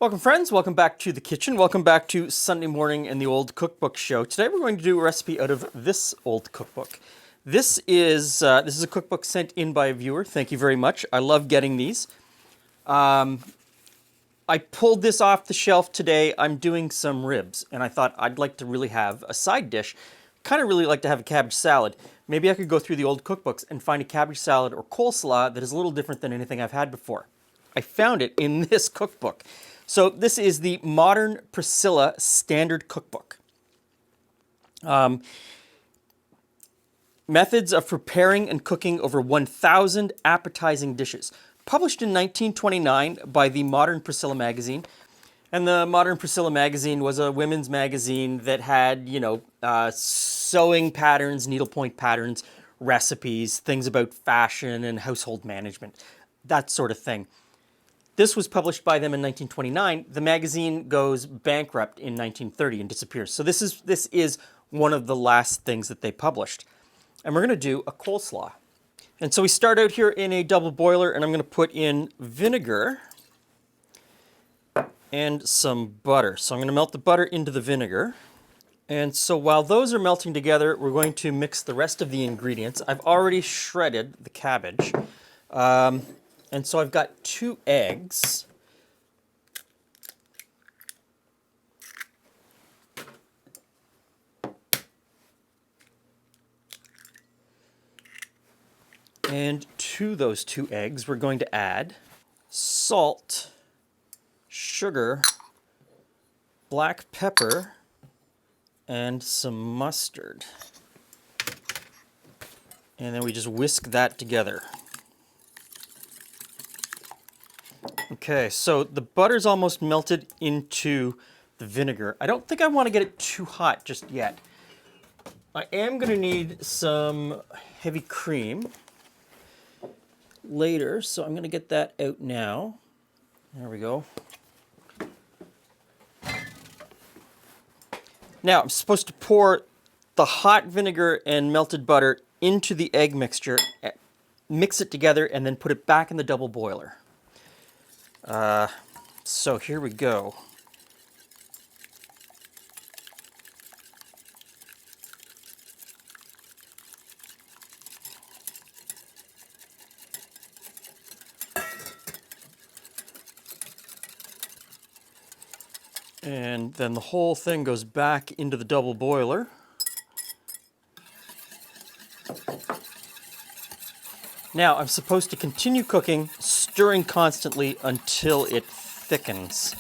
Welcome friends, welcome back to the kitchen, welcome back to Sunday morning and the old cookbook show. Today we're going to do a recipe out of this old cookbook. This is a cookbook sent in by a viewer, thank you very much. I love getting these. I pulled this off the shelf today. I'm doing some ribs and I thought I'd like to really have a side dish. Kind of really like to have a cabbage salad. Maybe I could go through the old cookbooks and find a cabbage salad or coleslaw that is a little different than anything I've had before. I found it in this cookbook. So this is the Modern Priscilla Standard Cookbook. Methods of preparing and cooking over 1,000 appetizing dishes. Published in 1929 by the Modern Priscilla magazine. And the Modern Priscilla magazine was a women's magazine that had, sewing patterns, needlepoint patterns, recipes, things about fashion and household management, that sort of thing. This was published by them in 1929. The magazine goes bankrupt in 1930 and disappears. So this is one of the last things that they published. And we're going to do a coleslaw. And so we start out here in a double boiler, and I'm going to put in vinegar and some butter. So I'm going to melt the butter into the vinegar. And so while those are melting together, we're going to mix the rest of the ingredients. I've already shredded the cabbage. And so I've got 2 eggs. And to those 2 eggs, we're going to add salt, sugar, black pepper, and some mustard. And then we just whisk that together. Okay, so the butter's almost melted into the vinegar. I don't think I want to get it too hot just yet. I am going to need some heavy cream later, so I'm going to get that out now. There we go. Now, I'm supposed to pour the hot vinegar and melted butter into the egg mixture, mix it together, and then put it back in the double boiler. So here we go. And then the whole thing goes back into the double boiler. Now I'm supposed to continue cooking, stirring constantly until it thickens.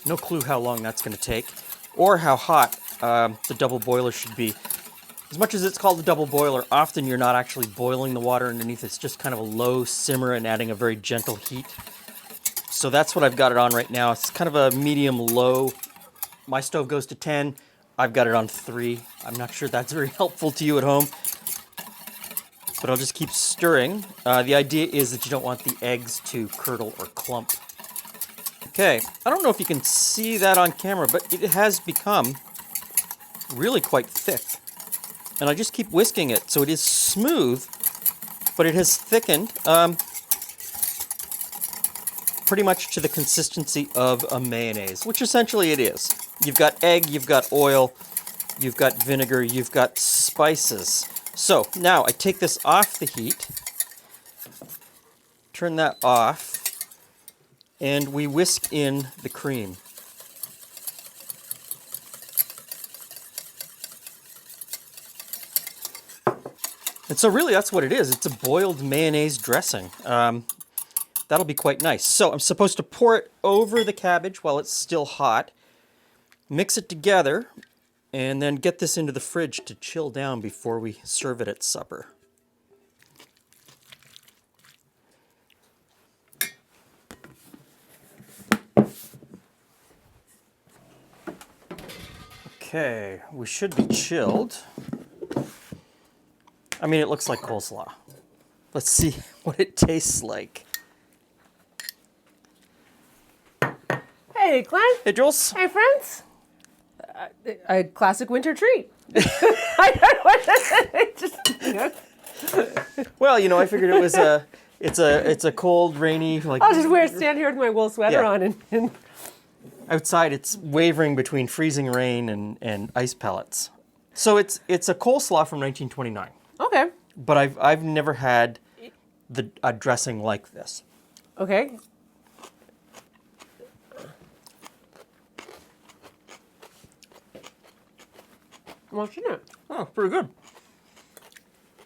No clue how long that's going to take, or how hot the double boiler should be. As much as it's called a double boiler, often you're not actually boiling the water underneath. It's just kind of a low simmer and adding a very gentle heat. So that's what I've got it on right now. It's kind of a medium-low. My stove goes to 10. I've got it on 3. I'm not sure that's very helpful to you at home. But I'll just keep stirring. The idea is that you don't want the eggs to curdle or clump. Okay, I don't know if you can see that on camera, but it has become really quite thick. And I just keep whisking it, so it is smooth, but it has thickened pretty much to the consistency of a mayonnaise, which essentially it is. You've got egg, you've got oil, you've got vinegar, you've got spices. So now I take this off the heat, turn that off, and we whisk in the cream. And so really that's what it is. It's a boiled mayonnaise dressing. That'll be quite nice. So I'm supposed to pour it over the cabbage while it's still hot, mix it together, and then get this into the fridge to chill down before we serve it at supper. Okay, we should be chilled. I mean, it looks like coleslaw. Let's see what it tastes like. Hey, Glenn. Hey, Jules. Hey, friends. A classic winter treat. I don't know. Well, I figured it was a It's a cold, rainy, like I'll just stand here with my wool sweater Yeah. on and outside. It's wavering between freezing rain and ice pellets. So it's a coleslaw from 1929, okay. but I've never had a dressing like this. Okay. What's in it? Oh, pretty good.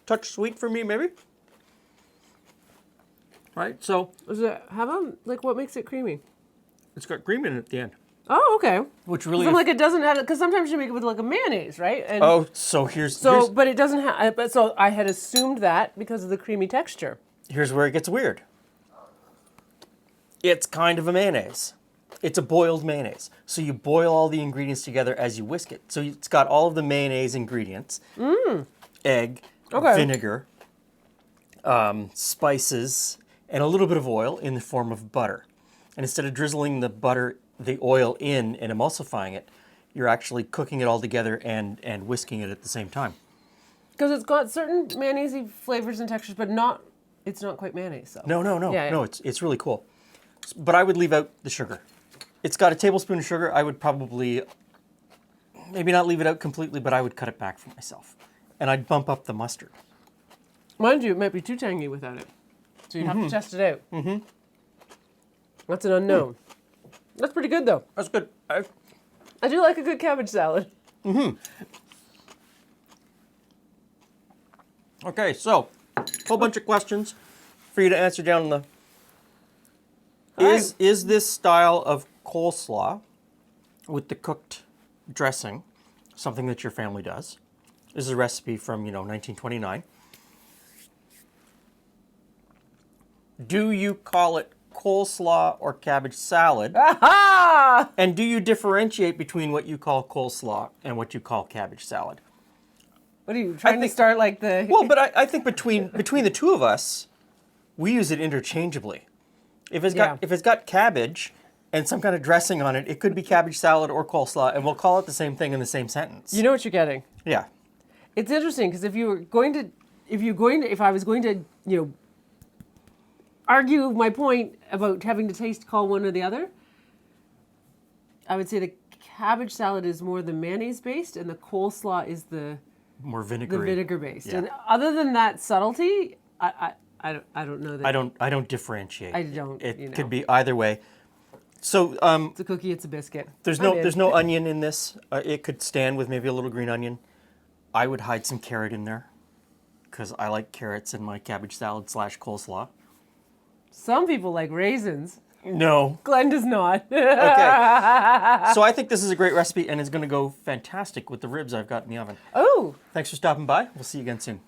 Touch sweet for me, maybe. Right. So Does it have like what makes it creamy? it's got cream in it at the end, Oh, okay. which really. So like it doesn't have because sometimes you make it with like a mayonnaise, right? And Oh, so here's but it doesn't have. But so I had assumed that because of the creamy texture. here's where it gets weird. It's kind of a mayonnaise. It's a boiled mayonnaise. So you boil all the ingredients together as you whisk it. So it's got all of the mayonnaise ingredients: egg, Okay. vinegar, spices, and a little bit of oil in the form of butter. And instead of drizzling the oil in and emulsifying it, you're actually cooking it all together and whisking it at the same time. Because it's got certain mayonnaise flavors and textures, but it's not quite mayonnaise. So. No, Yeah, no, yeah. it's really cool. But I would leave out the sugar. It's got a tablespoon of sugar. I would probably, maybe not leave it out completely, but I would cut it back for myself. And I'd bump up the mustard. Mind you, it might be too tangy without it. So you have to test it out. Mm-hmm. That's an unknown. That's pretty good though. That's good. I do like a good cabbage salad. Okay, so a whole bunch of questions for you to answer down in the. Is this style of coleslaw with the cooked dressing something that your family does? This is a recipe from 1929. Do you call it coleslaw or cabbage salad? Aha! And do you differentiate between what you call coleslaw and what you call cabbage salad? What are you trying to think- start like the? Well, but I think between the two of us, we use it interchangeably. If it's got cabbage and some kind of dressing on it, it could be cabbage salad or coleslaw, and we'll call it the same thing in the same sentence. You know what you're getting. Yeah. It's interesting because if I was going to, argue my point about having to call one or the other, I would say the cabbage salad is more the mayonnaise based and the coleslaw is the More vinegary. vinegar based. Yeah. And other than that subtlety, I don't know that. I don't differentiate. I don't, It could be either way. So It's a cookie, it's a biscuit. there's no onion in this. It could stand with maybe a little green onion. I would hide some carrot in there because I like carrots in my cabbage salad / coleslaw. Some people like raisins. No. Glenn does not. Okay. So I think this is a great recipe and it's going to go fantastic with the ribs I've got in the oven. Oh, Thanks for stopping by. We'll see you again soon.